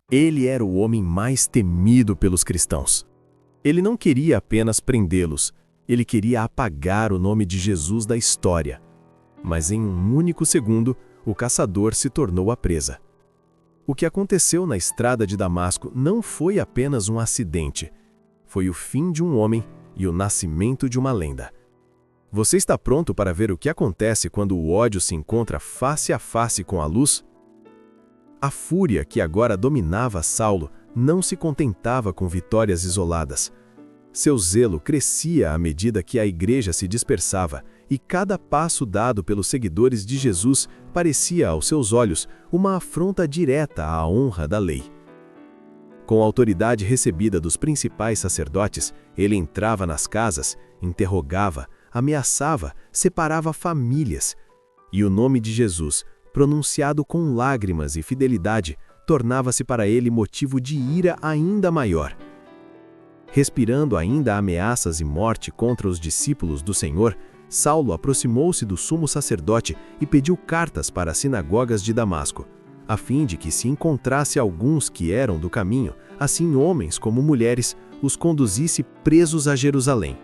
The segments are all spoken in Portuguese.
Ele era o homem mais temido pelos cristãos. Ele não queria apenas prendê-los, ele queria apagar o nome de Jesus da história. Mas em um único segundo, o caçador se tornou a presa. O que aconteceu na estrada de Damasco não foi apenas um acidente. Foi o fim de um homem e o nascimento de uma lenda. Você está pronto para ver o que acontece quando o ódio se encontra face a face com a luz? A fúria que agora dominava Saulo não se contentava com vitórias isoladas. Seu zelo crescia à medida que a igreja se dispersava, e cada passo dado pelos seguidores de Jesus parecia, aos seus olhos, uma afronta direta à honra da lei. Com a autoridade recebida dos principais sacerdotes, ele entrava nas casas, interrogava, ameaçava, separava famílias. E o nome de Jesus, pronunciado com lágrimas e fidelidade, tornava-se para ele motivo de ira ainda maior. Respirando ainda ameaças e morte contra os discípulos do Senhor, Saulo aproximou-se do sumo sacerdote e pediu cartas para as sinagogas de Damasco, a fim de que se encontrasse alguns que eram do caminho, assim homens como mulheres, os conduzisse presos a Jerusalém.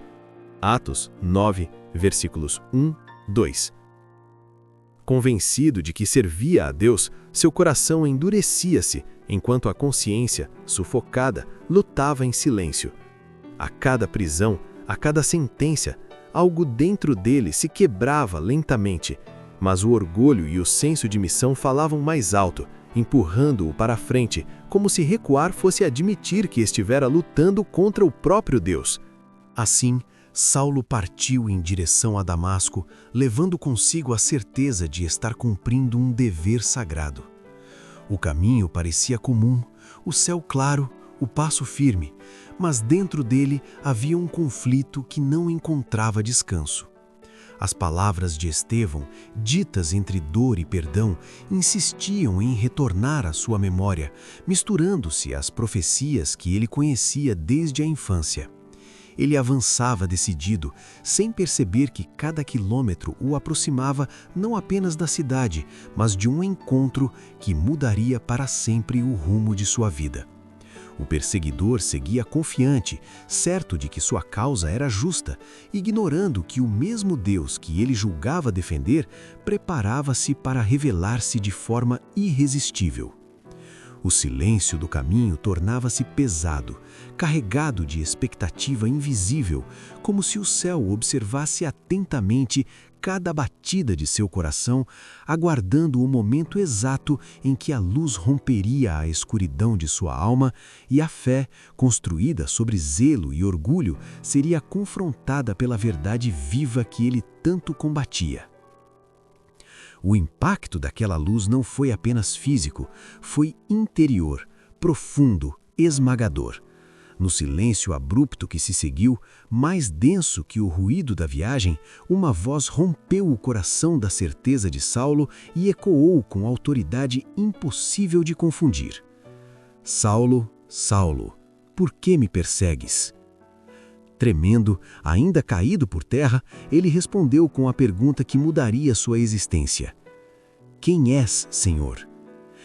Atos 9, versículos 1, 2. Convencido de que servia a Deus, seu coração endurecia-se, enquanto a consciência, sufocada, lutava em silêncio. A cada prisão, a cada sentença, algo dentro dele se quebrava lentamente, mas o orgulho e o senso de missão falavam mais alto, empurrando-o para a frente, como se recuar fosse admitir que estivera lutando contra o próprio Deus. Assim, Saulo partiu em direção a Damasco, levando consigo a certeza de estar cumprindo um dever sagrado. O caminho parecia comum, o céu claro, o passo firme, mas dentro dele havia um conflito que não encontrava descanso. As palavras de Estevão, ditas entre dor e perdão, insistiam em retornar à sua memória, misturando-se às profecias que ele conhecia desde a infância. Ele avançava decidido, sem perceber que cada quilômetro o aproximava não apenas da cidade, mas de um encontro que mudaria para sempre o rumo de sua vida. O perseguidor seguia confiante, certo de que sua causa era justa, ignorando que o mesmo Deus que ele julgava defender preparava-se para revelar-se de forma irresistível. O silêncio do caminho tornava-se pesado, carregado de expectativa invisível, como se o céu observasse atentamente cada batida de seu coração, aguardando o momento exato em que a luz romperia a escuridão de sua alma e a fé, construída sobre zelo e orgulho, seria confrontada pela verdade viva que ele tanto combatia. O impacto daquela luz não foi apenas físico, foi interior, profundo, esmagador. No silêncio abrupto que se seguiu, mais denso que o ruído da viagem, uma voz rompeu o coração da certeza de Saulo e ecoou com autoridade impossível de confundir. Saulo, Saulo, por que me persegues? Tremendo, ainda caído por terra, ele respondeu com a pergunta que mudaria sua existência. Quem és, Senhor?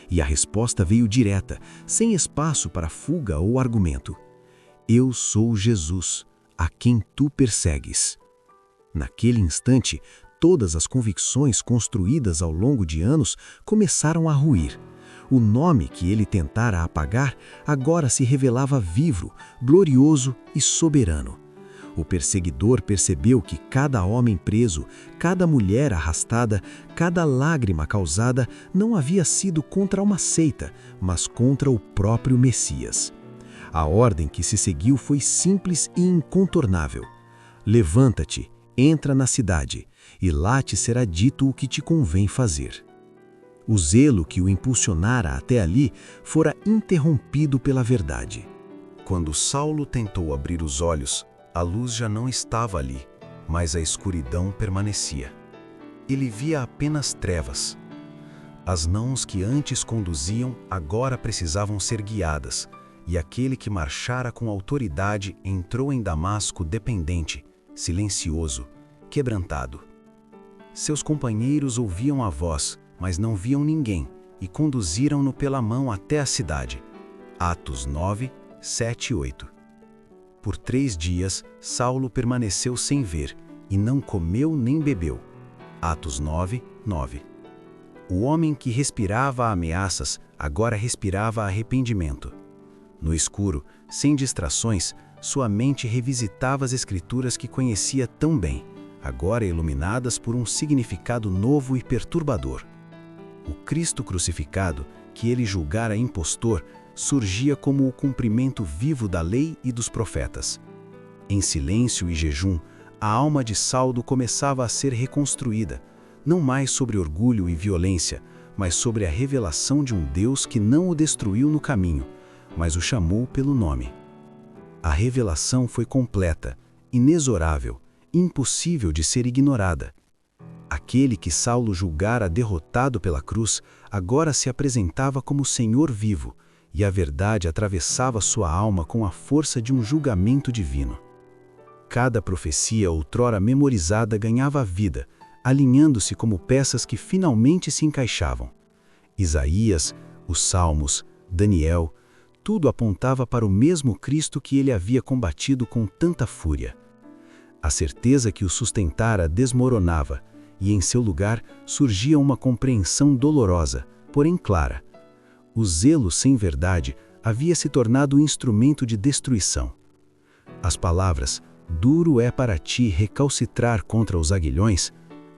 E a resposta veio direta, sem espaço para fuga ou argumento. Eu sou Jesus, a quem tu persegues. Naquele instante, todas as convicções construídas ao longo de anos começaram a ruir. O nome que ele tentara apagar agora se revelava vivo, glorioso e soberano. O perseguidor percebeu que cada homem preso, cada mulher arrastada, cada lágrima causada não havia sido contra uma seita, mas contra o próprio Messias. A ordem que se seguiu foi simples e incontornável. Levanta-te, entra na cidade, e lá te será dito o que te convém fazer. O zelo que o impulsionara até ali fora interrompido pela verdade. Quando Saulo tentou abrir os olhos, a luz já não estava ali, mas a escuridão permanecia. Ele via apenas trevas. As mãos que antes conduziam agora precisavam ser guiadas, e aquele que marchara com autoridade entrou em Damasco dependente, silencioso, quebrantado. Seus companheiros ouviam a voz, mas não viam ninguém, e conduziram-no pela mão até a cidade. Atos 9, 7 e 8. Por 3 dias, Saulo permaneceu sem ver, e não comeu nem bebeu. Atos 9, 9. O homem que respirava ameaças, agora respirava arrependimento. No escuro, sem distrações, sua mente revisitava as escrituras que conhecia tão bem, agora iluminadas por um significado novo e perturbador. O Cristo crucificado, que ele julgara impostor, surgia como o cumprimento vivo da lei e dos profetas. Em silêncio e jejum, a alma de Saulo começava a ser reconstruída, não mais sobre orgulho e violência, mas sobre a revelação de um Deus que não o destruiu no caminho, mas o chamou pelo nome. A revelação foi completa, inexorável, impossível de ser ignorada. Aquele que Saulo julgara derrotado pela cruz, agora se apresentava como Senhor vivo, e a verdade atravessava sua alma com a força de um julgamento divino. Cada profecia outrora memorizada ganhava vida, alinhando-se como peças que finalmente se encaixavam. Isaías, os Salmos, Daniel, tudo apontava para o mesmo Cristo que ele havia combatido com tanta fúria. A certeza que o sustentara desmoronava, e em seu lugar surgia uma compreensão dolorosa, porém clara. O zelo sem verdade havia se tornado instrumento de destruição. As palavras, duro é para ti recalcitrar contra os aguilhões,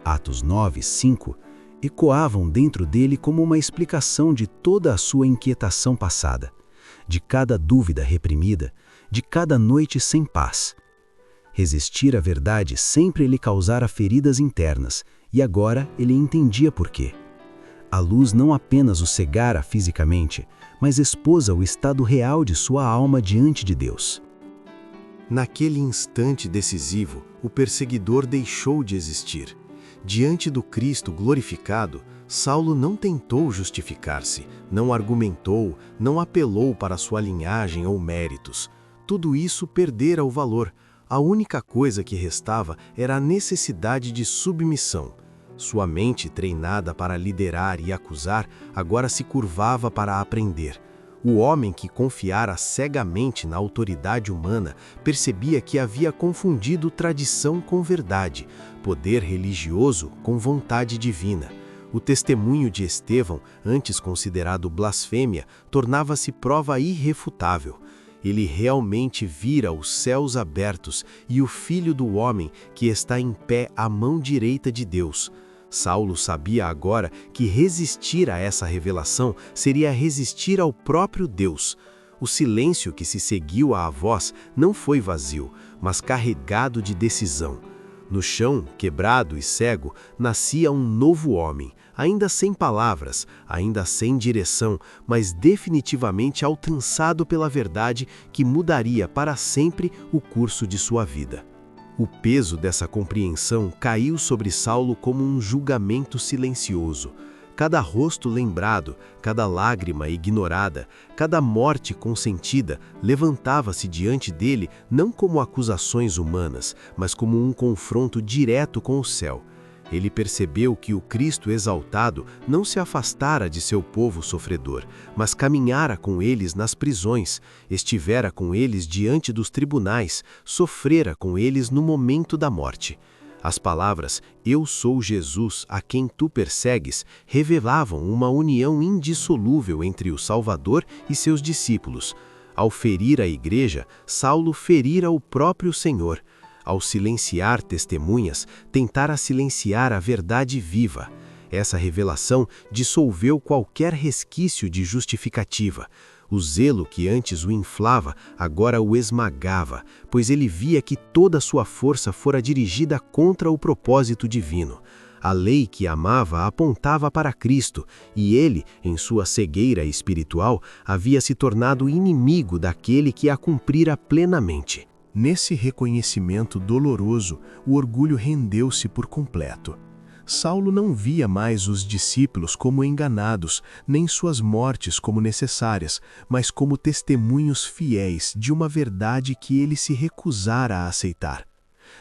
Atos 9, 5, ecoavam dentro dele como uma explicação de toda a sua inquietação passada, de cada dúvida reprimida, de cada noite sem paz. Resistir à verdade sempre lhe causara feridas internas, e agora ele entendia por quê. A luz não apenas o cegara fisicamente, mas expôs o estado real de sua alma diante de Deus. Naquele instante decisivo, o perseguidor deixou de existir. Diante do Cristo glorificado, Saulo não tentou justificar-se, não argumentou, não apelou para sua linhagem ou méritos. Tudo isso perdera o valor. A única coisa que restava era a necessidade de submissão. Sua mente, treinada para liderar e acusar, agora se curvava para aprender. O homem que confiara cegamente na autoridade humana percebia que havia confundido tradição com verdade, poder religioso com vontade divina. O testemunho de Estevão, antes considerado blasfêmia, tornava-se prova irrefutável. Ele realmente vira os céus abertos e o Filho do Homem que está em pé à mão direita de Deus. Saulo sabia agora que resistir a essa revelação seria resistir ao próprio Deus. O silêncio que se seguiu à voz não foi vazio, mas carregado de decisão. No chão, quebrado e cego, nascia um novo homem, ainda sem palavras, ainda sem direção, mas definitivamente alcançado pela verdade que mudaria para sempre o curso de sua vida. O peso dessa compreensão caiu sobre Saulo como um julgamento silencioso. Cada rosto lembrado, cada lágrima ignorada, cada morte consentida levantava-se diante dele não como acusações humanas, mas como um confronto direto com o céu. Ele percebeu que o Cristo exaltado não se afastara de seu povo sofredor, mas caminhara com eles nas prisões, estivera com eles diante dos tribunais, sofrera com eles no momento da morte. As palavras, "Eu sou Jesus, a quem tu persegues", revelavam uma união indissolúvel entre o Salvador e seus discípulos. Ao ferir a igreja, Saulo ferira o próprio Senhor. Ao silenciar testemunhas, tentara silenciar a verdade viva. Essa revelação dissolveu qualquer resquício de justificativa. O zelo que antes o inflava, agora o esmagava, pois ele via que toda sua força fora dirigida contra o propósito divino. A lei que amava apontava para Cristo, e ele, em sua cegueira espiritual, havia se tornado inimigo daquele que a cumprira plenamente. Nesse reconhecimento doloroso, o orgulho rendeu-se por completo. Saulo não via mais os discípulos como enganados, nem suas mortes como necessárias, mas como testemunhos fiéis de uma verdade que ele se recusara a aceitar.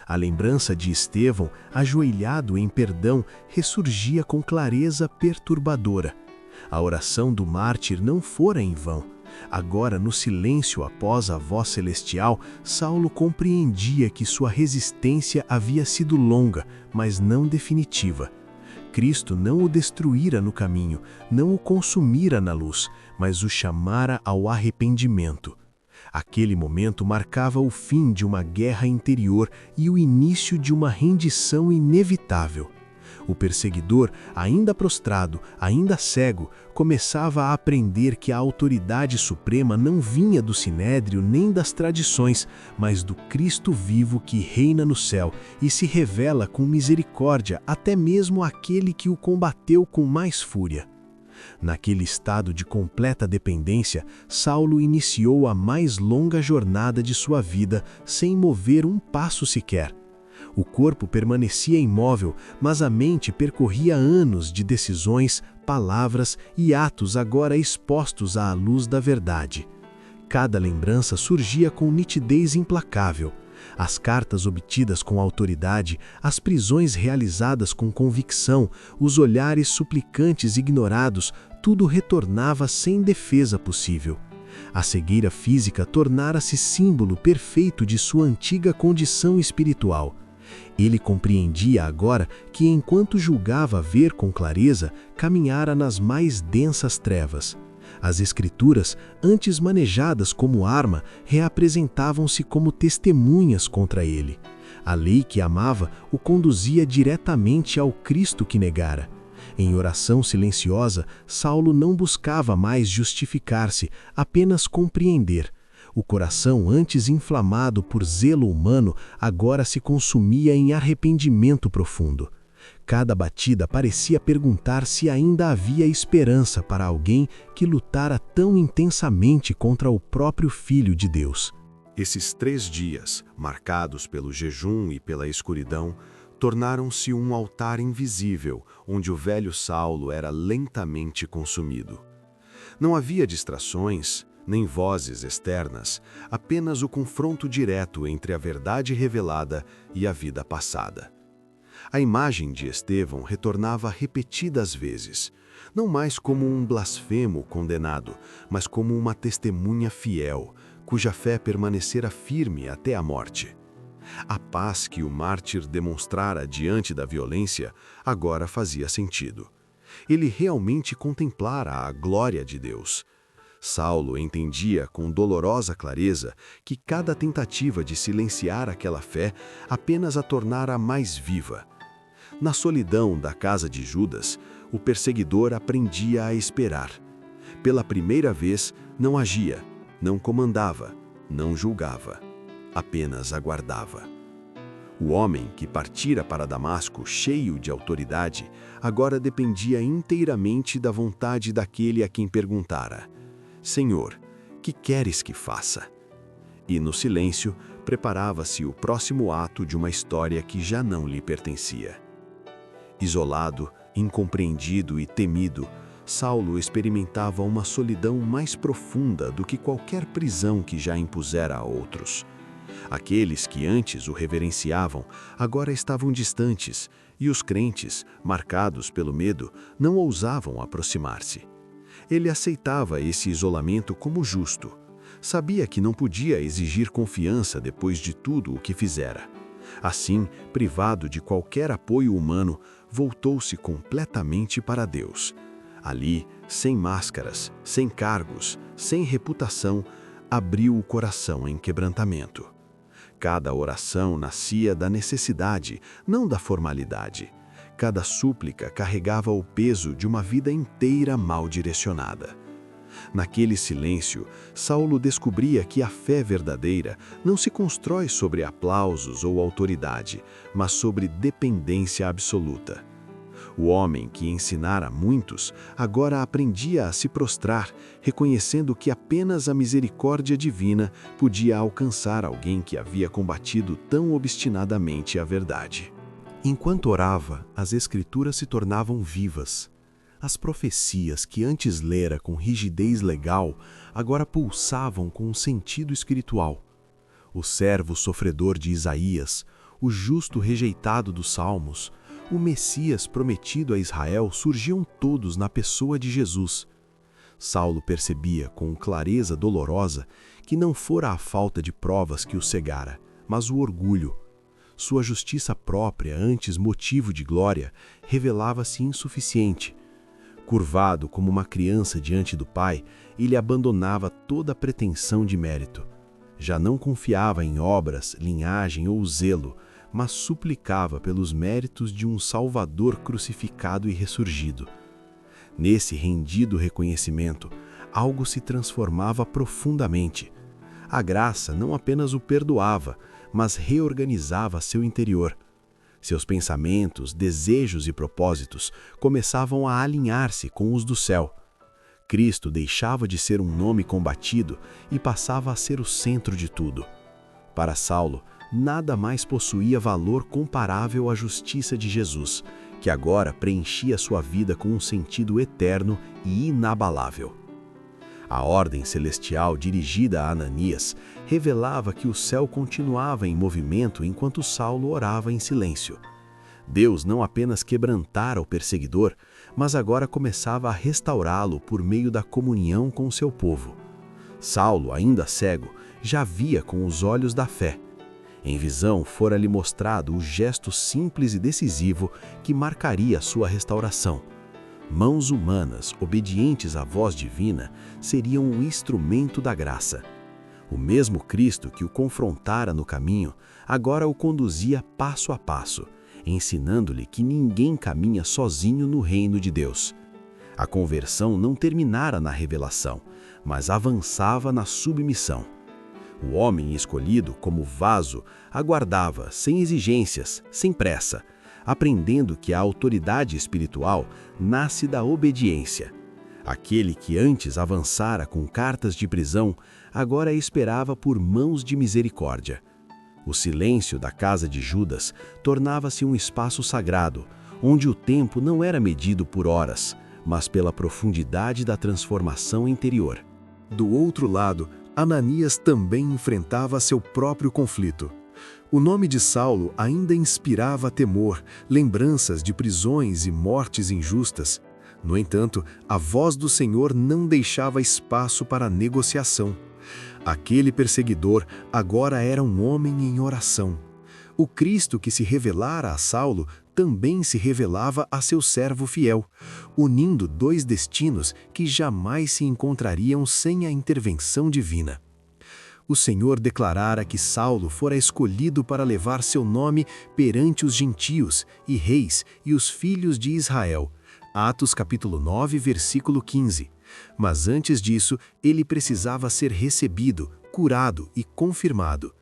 A lembrança de Estevão, ajoelhado em perdão, ressurgia com clareza perturbadora. A oração do mártir não fora em vão. Agora, no silêncio após a voz celestial, Saulo compreendia que sua resistência havia sido longa, mas não definitiva. Cristo não o destruíra no caminho, não o consumira na luz, mas o chamara ao arrependimento. Aquele momento marcava o fim de uma guerra interior e o início de uma rendição inevitável. O perseguidor, ainda prostrado, ainda cego, começava a aprender que a autoridade suprema não vinha do sinédrio nem das tradições, mas do Cristo vivo que reina no céu e se revela com misericórdia até mesmo àquele que o combateu com mais fúria. Naquele estado de completa dependência, Saulo iniciou a mais longa jornada de sua vida sem mover um passo sequer. O corpo permanecia imóvel, mas a mente percorria anos de decisões, palavras e atos agora expostos à luz da verdade. Cada lembrança surgia com nitidez implacável. As cartas obtidas com autoridade, as prisões realizadas com convicção, os olhares suplicantes ignorados, tudo retornava sem defesa possível. A cegueira física tornara-se símbolo perfeito de sua antiga condição espiritual. Ele compreendia agora que, enquanto julgava ver com clareza, caminhara nas mais densas trevas. As Escrituras, antes manejadas como arma, reapresentavam-se como testemunhas contra ele. A lei que amava o conduzia diretamente ao Cristo que negara. Em oração silenciosa, Saulo não buscava mais justificar-se, apenas compreender. O coração, antes inflamado por zelo humano, agora se consumia em arrependimento profundo. Cada batida parecia perguntar se ainda havia esperança para alguém que lutara tão intensamente contra o próprio Filho de Deus. Esses 3 dias, marcados pelo jejum e pela escuridão, tornaram-se um altar invisível, onde o velho Saulo era lentamente consumido. Não havia distrações, nem vozes externas, apenas o confronto direto entre a verdade revelada e a vida passada. A imagem de Estevão retornava repetidas vezes, não mais como um blasfemo condenado, mas como uma testemunha fiel, cuja fé permanecera firme até a morte. A paz que o mártir demonstrara diante da violência agora fazia sentido. Ele realmente contemplara a glória de Deus. Saulo entendia com dolorosa clareza que cada tentativa de silenciar aquela fé apenas a tornara mais viva. Na solidão da casa de Judas, o perseguidor aprendia a esperar. Pela primeira vez, não agia, não comandava, não julgava, apenas aguardava. O homem que partira para Damasco cheio de autoridade, agora dependia inteiramente da vontade daquele a quem perguntara: Senhor, que queres que faça? E no silêncio, preparava-se o próximo ato de uma história que já não lhe pertencia. Isolado, incompreendido e temido, Saulo experimentava uma solidão mais profunda do que qualquer prisão que já impusera a outros. Aqueles que antes o reverenciavam agora estavam distantes, e os crentes, marcados pelo medo, não ousavam aproximar-se. Ele aceitava esse isolamento como justo. Sabia que não podia exigir confiança depois de tudo o que fizera. Assim, privado de qualquer apoio humano, voltou-se completamente para Deus. Ali, sem máscaras, sem cargos, sem reputação, abriu o coração em quebrantamento. Cada oração nascia da necessidade, não da formalidade. Cada súplica carregava o peso de uma vida inteira mal direcionada. Naquele silêncio, Saulo descobria que a fé verdadeira não se constrói sobre aplausos ou autoridade, mas sobre dependência absoluta. O homem que ensinara a muitos, agora aprendia a se prostrar, reconhecendo que apenas a misericórdia divina podia alcançar alguém que havia combatido tão obstinadamente a verdade. Enquanto orava, as Escrituras se tornavam vivas. As profecias que antes lera com rigidez legal, agora pulsavam com um sentido espiritual. O servo sofredor de Isaías, o justo rejeitado dos Salmos, o Messias prometido a Israel surgiam todos na pessoa de Jesus. Saulo percebia com clareza dolorosa que não fora a falta de provas que o cegara, mas o orgulho. Sua justiça própria, antes motivo de glória, revelava-se insuficiente. Curvado como uma criança diante do pai, ele abandonava toda pretensão de mérito. Já não confiava em obras, linhagem ou zelo, mas suplicava pelos méritos de um Salvador crucificado e ressurgido. Nesse rendido reconhecimento, algo se transformava profundamente. A graça não apenas o perdoava, mas reorganizava seu interior. Seus pensamentos, desejos e propósitos começavam a alinhar-se com os do céu. Cristo deixava de ser um nome combatido e passava a ser o centro de tudo. Para Saulo, nada mais possuía valor comparável à justiça de Jesus, que agora preenchia sua vida com um sentido eterno e inabalável. A ordem celestial dirigida a Ananias revelava que o céu continuava em movimento enquanto Saulo orava em silêncio. Deus não apenas quebrantara o perseguidor, mas agora começava a restaurá-lo por meio da comunhão com seu povo. Saulo, ainda cego, já via com os olhos da fé. Em visão fora-lhe mostrado o gesto simples e decisivo que marcaria sua restauração. Mãos humanas, obedientes à voz divina, seriam um instrumento da graça. O mesmo Cristo que o confrontara no caminho, agora o conduzia passo a passo, ensinando-lhe que ninguém caminha sozinho no reino de Deus. A conversão não terminara na revelação, mas avançava na submissão. O homem escolhido como vaso aguardava, sem exigências, sem pressa, aprendendo que a autoridade espiritual nasce da obediência. Aquele que antes avançara com cartas de prisão, agora esperava por mãos de misericórdia. O silêncio da casa de Judas tornava-se um espaço sagrado, onde o tempo não era medido por horas, mas pela profundidade da transformação interior. Do outro lado, Ananias também enfrentava seu próprio conflito. O nome de Saulo ainda inspirava temor, lembranças de prisões e mortes injustas. No entanto, a voz do Senhor não deixava espaço para negociação. Aquele perseguidor agora era um homem em oração. O Cristo que se revelara a Saulo também se revelava a seu servo fiel, unindo dois destinos que jamais se encontrariam sem a intervenção divina. O Senhor declarara que Saulo fora escolhido para levar seu nome perante os gentios e reis e os filhos de Israel. Atos capítulo 9, versículo 15. Mas antes disso, ele precisava ser recebido, curado e confirmado.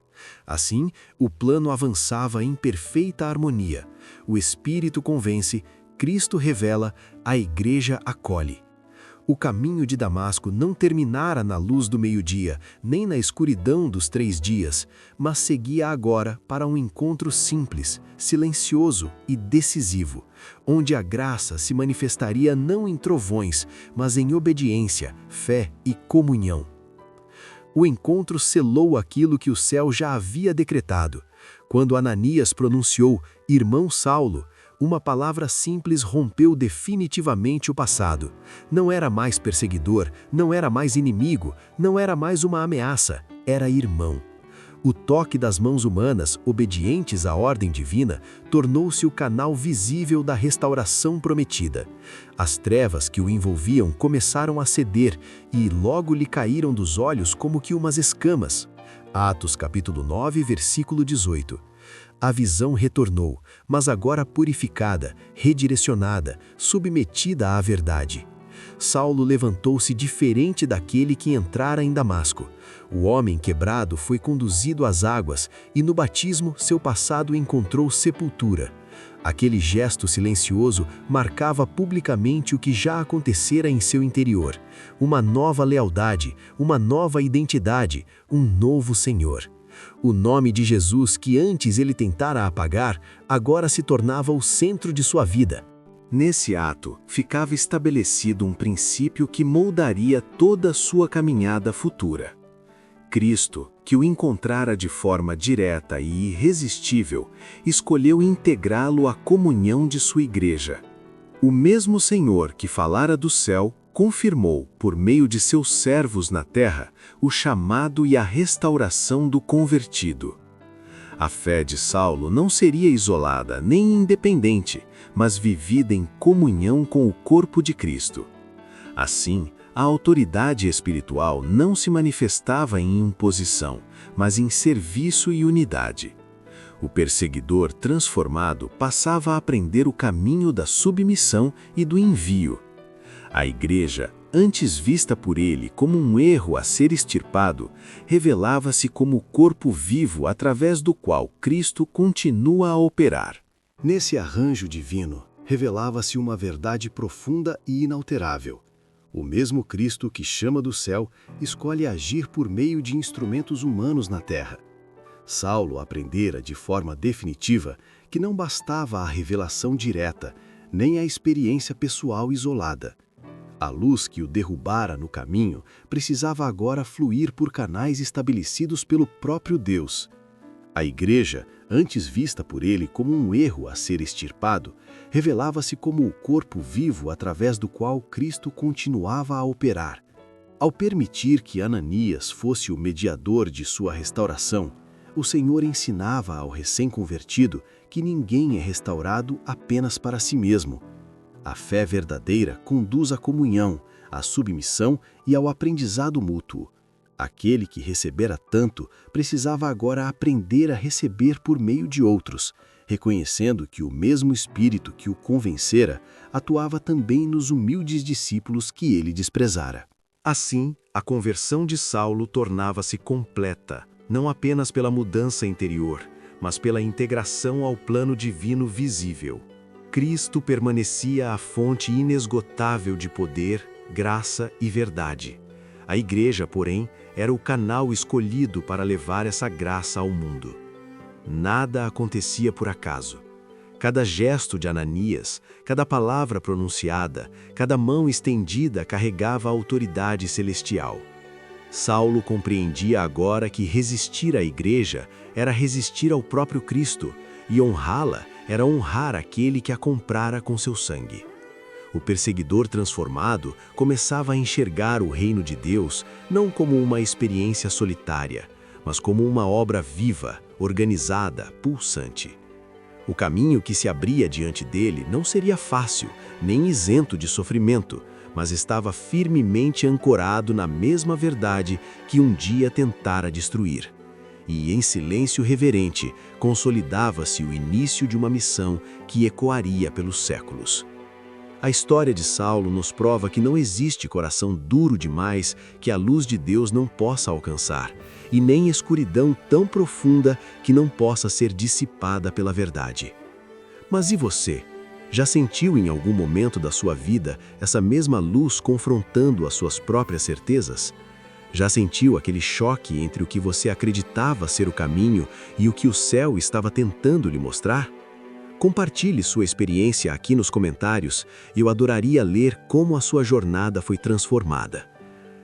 Assim, o plano avançava em perfeita harmonia. O Espírito convence, Cristo revela, a Igreja acolhe. O caminho de Damasco não terminara na luz do meio-dia, nem na escuridão dos 3 dias, mas seguia agora para um encontro simples, silencioso e decisivo, onde a graça se manifestaria não em trovões, mas em obediência, fé e comunhão. O encontro selou aquilo que o céu já havia decretado. Quando Ananias pronunciou, "Irmão Saulo", uma palavra simples rompeu definitivamente o passado. Não era mais perseguidor, não era mais inimigo, não era mais uma ameaça, era irmão. O toque das mãos humanas, obedientes à ordem divina, tornou-se o canal visível da restauração prometida. As trevas que o envolviam começaram a ceder e logo lhe caíram dos olhos como que umas escamas. Atos capítulo 9, versículo 18. A visão retornou, mas agora purificada, redirecionada, submetida à verdade. Saulo levantou-se diferente daquele que entrara em Damasco. O homem quebrado foi conduzido às águas e no batismo seu passado encontrou sepultura. Aquele gesto silencioso marcava publicamente o que já acontecera em seu interior. Uma nova lealdade, uma nova identidade, um novo Senhor. O nome de Jesus que antes ele tentara apagar, agora se tornava o centro de sua vida. Nesse ato, ficava estabelecido um princípio que moldaria toda a sua caminhada futura. Cristo, que o encontrara de forma direta e irresistível, escolheu integrá-lo à comunhão de sua igreja. O mesmo Senhor que falara do céu, confirmou, por meio de seus servos na terra, o chamado e a restauração do convertido. A fé de Saulo não seria isolada nem independente, mas vivida em comunhão com o corpo de Cristo. Assim, a autoridade espiritual não se manifestava em imposição, mas em serviço e unidade. O perseguidor transformado passava a aprender o caminho da submissão e do envio. A igreja, antes vista por ele como um erro a ser extirpado, revelava-se como o corpo vivo através do qual Cristo continua a operar. Nesse arranjo divino, revelava-se uma verdade profunda e inalterável. O mesmo Cristo que chama do céu escolhe agir por meio de instrumentos humanos na terra. Saulo aprendera de forma definitiva que não bastava a revelação direta, nem a experiência pessoal isolada. A luz que o derrubara no caminho precisava agora fluir por canais estabelecidos pelo próprio Deus. A igreja, antes vista por ele como um erro a ser extirpado, revelava-se como o corpo vivo através do qual Cristo continuava a operar. Ao permitir que Ananias fosse o mediador de sua restauração, o Senhor ensinava ao recém-convertido que ninguém é restaurado apenas para si mesmo. A fé verdadeira conduz à comunhão, à submissão e ao aprendizado mútuo. Aquele que recebera tanto precisava agora aprender a receber por meio de outros, reconhecendo que o mesmo Espírito que o convencera atuava também nos humildes discípulos que ele desprezara. Assim, a conversão de Saulo tornava-se completa, não apenas pela mudança interior, mas pela integração ao plano divino visível. Cristo permanecia a fonte inesgotável de poder, graça e verdade. A igreja, porém, era o canal escolhido para levar essa graça ao mundo. Nada acontecia por acaso. Cada gesto de Ananias, cada palavra pronunciada, cada mão estendida carregava a autoridade celestial. Saulo compreendia agora que resistir à igreja era resistir ao próprio Cristo, e honrá-la era honrar aquele que a comprara com seu sangue. O perseguidor transformado começava a enxergar o reino de Deus não como uma experiência solitária, mas como uma obra viva, organizada, pulsante. O caminho que se abria diante dele não seria fácil, nem isento de sofrimento, mas estava firmemente ancorado na mesma verdade que um dia tentara destruir. E, em silêncio reverente, consolidava-se o início de uma missão que ecoaria pelos séculos. A história de Saulo nos prova que não existe coração duro demais que a luz de Deus não possa alcançar, e nem escuridão tão profunda que não possa ser dissipada pela verdade. Mas e você? Já sentiu em algum momento da sua vida essa mesma luz confrontando as suas próprias certezas? Já sentiu aquele choque entre o que você acreditava ser o caminho e o que o céu estava tentando lhe mostrar? Compartilhe sua experiência aqui nos comentários e eu adoraria ler como a sua jornada foi transformada.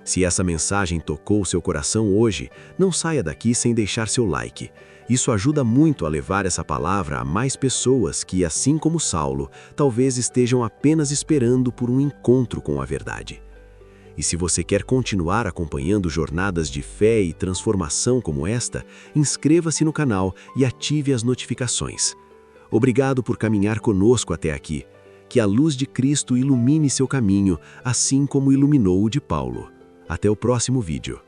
Se essa mensagem tocou seu coração hoje, não saia daqui sem deixar seu like. Isso ajuda muito a levar essa palavra a mais pessoas que, assim como Saulo, talvez estejam apenas esperando por um encontro com a verdade. E se você quer continuar acompanhando jornadas de fé e transformação como esta, inscreva-se no canal e ative as notificações. Obrigado por caminhar conosco até aqui. Que a luz de Cristo ilumine seu caminho, assim como iluminou o de Paulo. Até o próximo vídeo.